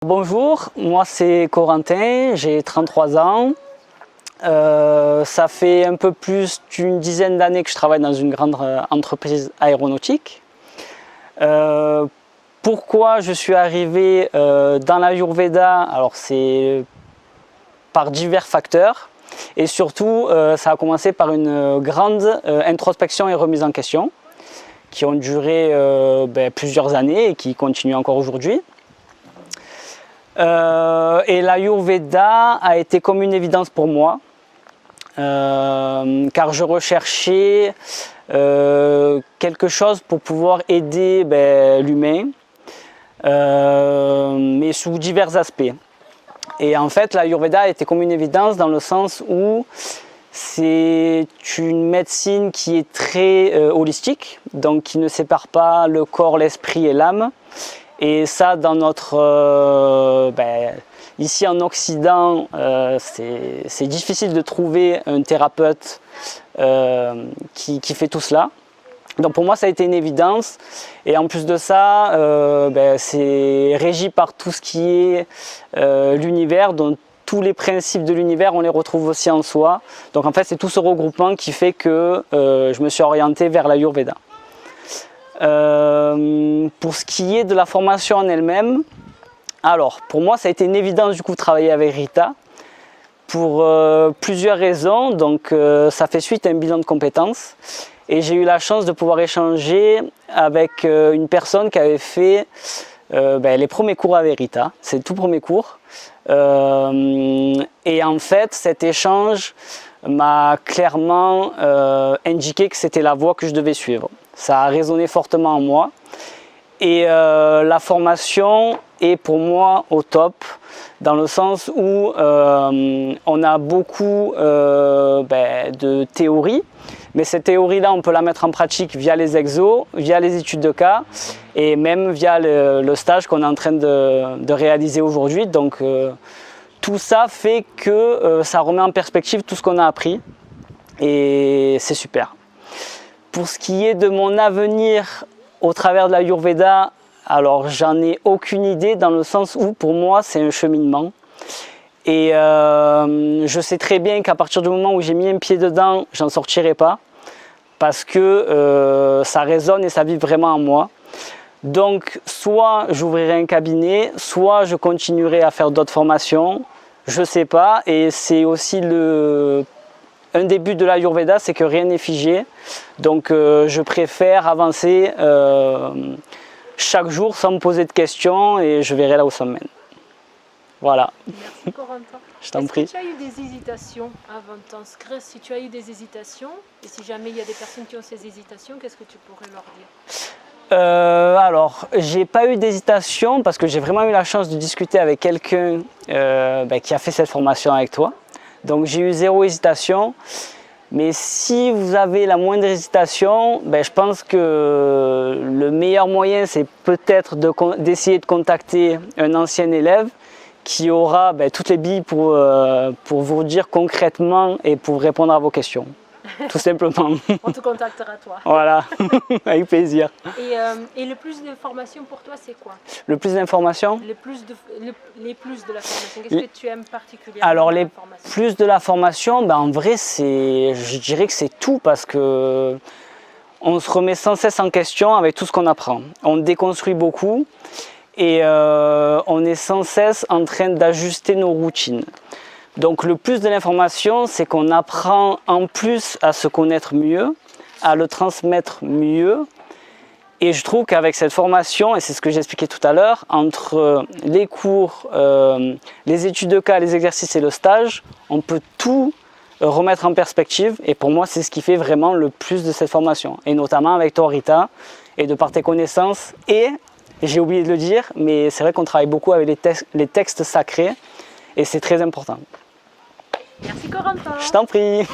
Bonjour, moi c'est Corentin, j'ai 33 ans. Ça fait un peu plus d'une dizaine d'années que je travaille dans une grande entreprise aéronautique. Pourquoi je suis arrivé dans l'Ayurveda? Alors c'est par divers facteurs et surtout ça a commencé par une grande introspection et remise en question qui ont duré plusieurs années et qui continuent encore aujourd'hui. Et l'Ayurveda a été comme une évidence pour moi, car je recherchais quelque chose pour pouvoir aider l'humain, mais sous divers aspects. Et en fait, l'Ayurveda a été comme une évidence dans le sens où c'est une médecine qui est très holistique, donc qui ne sépare pas le corps, l'esprit et l'âme. Et ça, dans notre, ici en Occident, c'est difficile de trouver un thérapeute qui fait tout cela. Donc pour moi, ça a été une évidence. Et en plus de ça, c'est régi par tout ce qui est l'univers, donc tous les principes de l'univers, on les retrouve aussi en soi. Donc en fait, c'est tout ce regroupement qui fait que je me suis orienté vers l'Ayurveda. Pour ce qui est de la formation en elle-même, alors pour moi ça a été une évidence du coup de travailler avec Rita pour plusieurs raisons. Donc ça fait suite à un bilan de compétences et j'ai eu la chance de pouvoir échanger avec une personne qui avait fait les premiers cours avec Rita, c'est le tout premier cours, et en fait cet échange m'a clairement indiqué que c'était la voie que je devais suivre. Ça a résonné fortement en moi et la formation est pour moi au top dans le sens où on a beaucoup de théorie, mais cette théorie-là on peut la mettre en pratique via les exos, via les études de cas et même via le stage qu'on est en train de réaliser aujourd'hui. Donc tout ça fait que ça remet en perspective tout ce qu'on a appris et c'est super. Pour ce qui est de mon avenir au travers de l'Ayurveda, alors j'en ai aucune idée dans le sens où pour moi c'est un cheminement. Et je sais très bien qu'à partir du moment où j'ai mis un pied dedans, j'en sortirai pas. Parce que ça résonne et ça vibre vraiment en moi. Donc soit j'ouvrirai un cabinet, soit je continuerai à faire d'autres formations, je sais pas. Et c'est aussi un des buts de l'Ayurveda, c'est que rien n'est figé. Donc je préfère avancer chaque jour sans me poser de questions et je verrai là où ça me mène. Voilà. Merci Corentin. Je t'en prie. Est-ce que tu as eu des hésitations avant de t'inscrire? Si tu as eu des hésitations, et si jamais il y a des personnes qui ont ces hésitations, qu'est-ce que tu pourrais leur dire? Alors, j'ai pas eu d'hésitation parce que j'ai vraiment eu la chance de discuter avec quelqu'un qui a fait cette formation avec toi. Donc j'ai eu zéro hésitation. Mais si vous avez la moindre hésitation, je pense que le meilleur moyen c'est peut-être d'essayer de contacter un ancien élève qui aura toutes les billes pour vous dire concrètement et pour répondre à vos questions. Tout simplement. On te contactera toi. Voilà, avec plaisir. Et le plus d'informations pour toi, c'est quoi? Le plus d'informations? Les plus de la formation. Qu'est-ce que tu aimes particulièrement? Alors les plus de la formation, en vrai, je dirais que c'est tout parce que on se remet sans cesse en question avec tout ce qu'on apprend. On déconstruit beaucoup et on est sans cesse en train d'ajuster nos routines. Donc le plus de l'information, c'est qu'on apprend en plus à se connaître mieux, à le transmettre mieux. Et je trouve qu'avec cette formation, et c'est ce que j'expliquais tout à l'heure, entre les cours, les études de cas, les exercices et le stage, on peut tout remettre en perspective. Et pour moi, c'est ce qui fait vraiment le plus de cette formation. Et notamment avec toi, Rita, et de par tes connaissances. Et j'ai oublié de le dire, mais c'est vrai qu'on travaille beaucoup avec les textes sacrés. Et c'est très important. Merci Corentin. Je t'en prie.